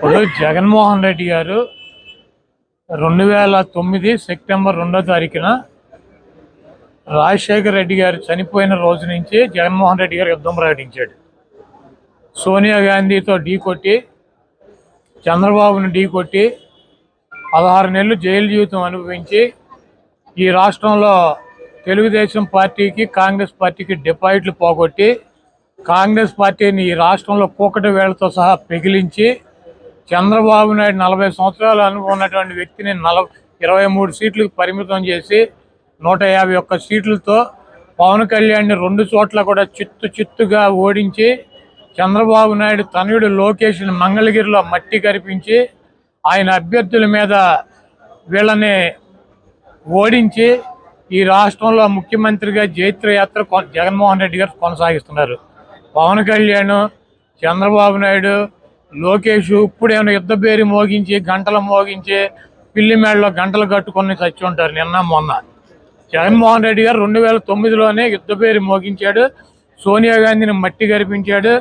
ఇప్పుడు జగన్మోహన్ రెడ్డి గారు 2009 సెప్టెంబర్ 2వ తారీఖున రాజశేఖర్ రెడ్డి గారు చనిపోయిన రోజు నుంచి జగన్మోహన్ రెడ్డి గారు యుద్ధం ప్రకటించాడు. సోనియా గాంధీతో ఢీకొట్టి, చంద్రబాబును ఢీకొట్టి 16 నెలలు జైలు జీవితం అనుభవించి ఈ రాష్ట్రంలో తెలుగుదేశం పార్టీకి, కాంగ్రెస్ పార్టీకి డిపాజిట్లు పోగొట్టి, కాంగ్రెస్ పార్టీని ఈ రాష్ట్రంలో కూకటి వేళ్లతో సహా పెగిలించి, చంద్రబాబు నాయుడు 40 సంవత్సరాలు అనుభవం ఉన్నటువంటి వ్యక్తిని 23 సీట్లకు పరిమితం చేసి 151 సీట్లతో పవన్ కళ్యాణ్ని 2 చోట్ల కూడా చిత్తుగా ఓడించి, చంద్రబాబు నాయుడు తనయుడు లోకేష్ని మంగళగిరిలో మట్టి కరిపించి ఆయన అభ్యర్థుల మీద వీళ్ళని ఓడించి ఈ రాష్ట్రంలో ముఖ్యమంత్రిగా జైత్రయాత్ర జగన్మోహన్ రెడ్డి గారు కొనసాగిస్తున్నారు. పవన్ కళ్యాణ్, చంద్రబాబు నాయుడు, లోకేష్ ఇప్పుడేమైనా యుద్ధ పేరు మోగించి, గంటలు మోగించి, పిల్లి మేడలో గంటలు కట్టుకొని చచ్చి ఉంటారు నిన్న మొన్న. జగన్మోహన్ రెడ్డి గారు 2009లోనే యుద్ధ పేరు మోగించాడు, సోనియా గాంధీని మట్టి కరిపించాడు,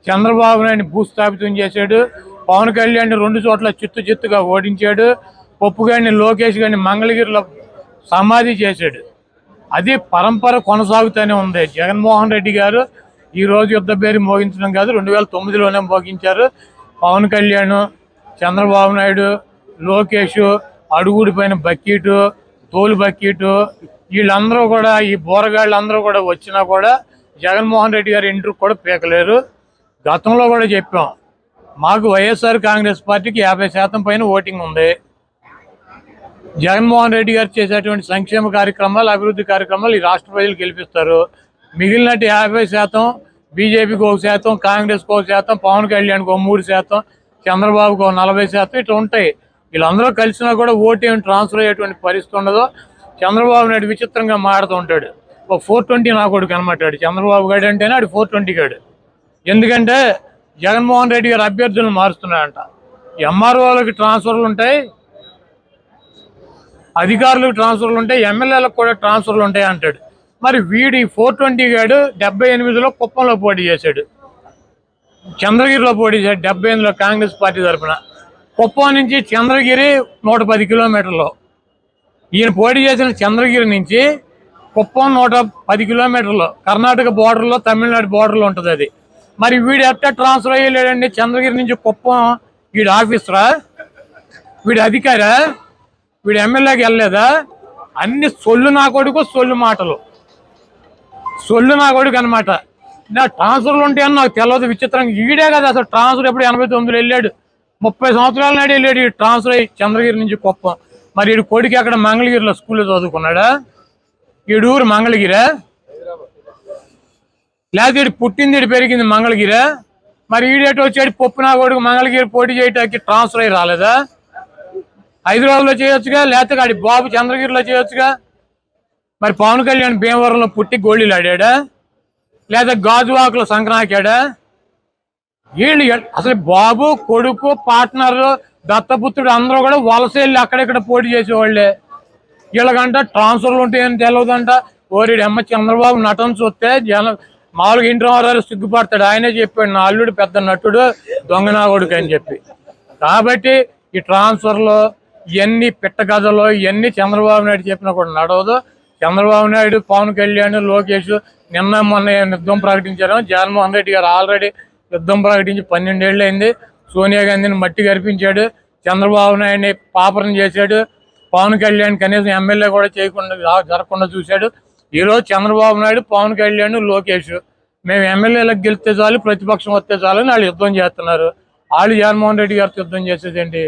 చంద్రబాబు నాయుడిని భూస్థాపితం చేశాడు, పవన్ కళ్యాణ్ 2 చోట్ల చిత్తుగా ఓడించాడు, పప్పు గారిని, లోకేష్ గారిని మంగళగిరిలో సమాధి చేశాడు. అది పరంపర కొనసాగుతూనే ఉంది. జగన్మోహన్ రెడ్డి గారు ఈరోజు యుద్ధ పేరు మోగించడం కాదు, 2009లోనే మోగించారు. పవన్ కళ్యాణ్, చంద్రబాబు నాయుడు, లోకేష్, అడుగుడిపోయిన బక్కీటు, తోలు బక్కీటు, వీళ్ళందరూ కూడా, ఈ బోరగాళ్ళందరూ కూడా వచ్చినా కూడా జగన్మోహన్ రెడ్డి గారి ఇంటికి కూడా పీకలేరు. గతంలో కూడా చెప్పాం, మాకు వైఎస్ఆర్ కాంగ్రెస్ పార్టీకి 50% పైన ఓటింగ్ ఉంది. జగన్మోహన్ రెడ్డి గారు చేసేటువంటి సంక్షేమ కార్యక్రమాలు, అభివృద్ధి కార్యక్రమాలు ఈ రాష్ట్ర ప్రజలు గెలిపిస్తారు. మిగిలినట్టు 50% బీజేపీకి 1%, కాంగ్రెస్కి 1%, పవన్ కళ్యాణ్కి 3%, చంద్రబాబుకు 40% ఇట్లా ఉంటాయి. వీళ్ళందరూ కలిసినా కూడా ఓటు ఏమి ట్రాన్స్ఫర్ అయ్యేటువంటి పరిస్థితి ఉండదు. చంద్రబాబు నాయుడు విచిత్రంగా మాడుతూ ఉంటాడు. ఒక 420 నా కొడుకు అనమాటాడు చంద్రబాబు గారు అంటేనే ఆడు 420 గాడు. ఎందుకంటే జగన్మోహన్ రెడ్డి గారు అభ్యర్థులను మారుస్తున్నాడంట. ఎంఆర్ఓలకు ట్రాన్స్ఫర్లు ఉంటాయి, అధికారులకు ట్రాన్స్ఫర్లు ఉంటాయి, ఎమ్మెల్యేలకు కూడా ట్రాన్స్ఫర్లు ఉంటాయి అంటాడు. మరి వీడి 420 గాడు 78లో కుప్పంలో పోటీ చేశాడు, చంద్రగిరిలో పోటీ చేశాడు 78లో కాంగ్రెస్ పార్టీ తరఫున. కుప్పం నుంచి చంద్రగిరి 110 కిలోమీటర్లు. ఈయన పోటీ చేసిన చంద్రగిరి నుంచి కుప్పం 110 కిలోమీటర్లు, కర్ణాటక బోర్డర్లో, తమిళనాడు బోర్డర్లో ఉంటుంది అది. మరి వీడు ఎట్లా ట్రాన్స్ఫర్ అయ్యలేడండి? చంద్రగిరి నుంచి కుప్పం వీడు ఆఫీసరా, వీడు అధికారా, వీడు ఎమ్మెల్యేకి వెళ్ళలేదా? అన్ని సొల్లు నా కొడుకు, సొల్లు మాటలు, సొల్లు నా కొడుకు అనమాట. నా ట్రాన్స్ఫర్లు ఉంటాయని నాకు తెలియదు. విచిత్రంగా ఈడే కదా అసలు ట్రాన్స్ఫర్ ఎప్పుడు 89లో వెళ్ళాడు, 30 సంవత్సరాల నాడు వెళ్ళాడు ఈ ట్రాన్స్ఫర్ అయ్యి చంద్రగిరి నుంచి కుప్పం. మరి వీడు కొడుకు అక్కడ మంగళగిరిలో స్కూల్లో చదువుకున్నాడా? వీడు ఊరు మంగళగిరా, లేకపోతే వీడు పుట్టింది, వీడు పెరిగింది మంగళగిరా? మరి ఈడేటో వచ్చాడు పప్పు నా కొడుకు మంగళగిరి పోటీ చేయటానికి ట్రాన్స్ఫర్ అయ్యి రాలేదా? హైదరాబాద్లో చేయొచ్చుగా, లేకపోతే ఆడి బాబు చంద్రగిరిలో చేయొచ్చుగా. మరి పవన్ కళ్యాణ్ భీమవరంలో పుట్టి గోళీలు ఆడాడా, లేదా గాజువాకులో సంక్రాంతాడా? వీళ్ళు అసలు బాబు, కొడుకు, పార్ట్నర్, దత్తపుత్రుడు అందరూ కూడా వలస వెళ్ళి అక్కడెక్కడ పోటీ చేసేవాళ్ళే. వీళ్ళకంట ట్రాన్స్ఫర్లు ఉంటాయని తెలియదంట. ఓరిడి అమ్మ చంద్రబాబు నటన చూస్తే మామూలుగా ఇంటి వారు సిగ్గుపడతాడు. ఆయనే చెప్పాడు, నా అల్లుడు పెద్ద నటుడు, దొంగనా కొడుకు అని చెప్పి. కాబట్టి ఈ ట్రాన్స్ఫర్లు ఇవన్నీ పిట్ట కథలు, ఇవన్నీ చంద్రబాబు నాయుడు చెప్పినా కూడా నడవదు. చంద్రబాబు నాయుడు, పవన్ కళ్యాణ్, లోకేష్ నిన్న మొన్న యుద్ధం ప్రకటించారు. జగన్మోహన్ రెడ్డి గారు ఆల్రెడీ యుద్ధం ప్రకటించి 12 ఏళ్ళు అయింది. సోనియా గాంధీని మట్టి కరిపించాడు, చంద్రబాబు నాయుడిని పాపరం చేశాడు, పవన్ కళ్యాణ్ కనీసం ఎమ్మెల్యే కూడా చేయకుండా జరగకుండా చూశాడు. ఈరోజు చంద్రబాబు నాయుడు, పవన్ కళ్యాణ్, లోకేష్ మేము ఎమ్మెల్యేలకు గెలిస్తే చాలు, ప్రతిపక్షం వస్తే చాలు అని వాళ్ళు యుద్ధం చేస్తున్నారు. వాళ్ళు జగన్మోహన్ రెడ్డి గారితో యుద్ధం చేసేదేంటి?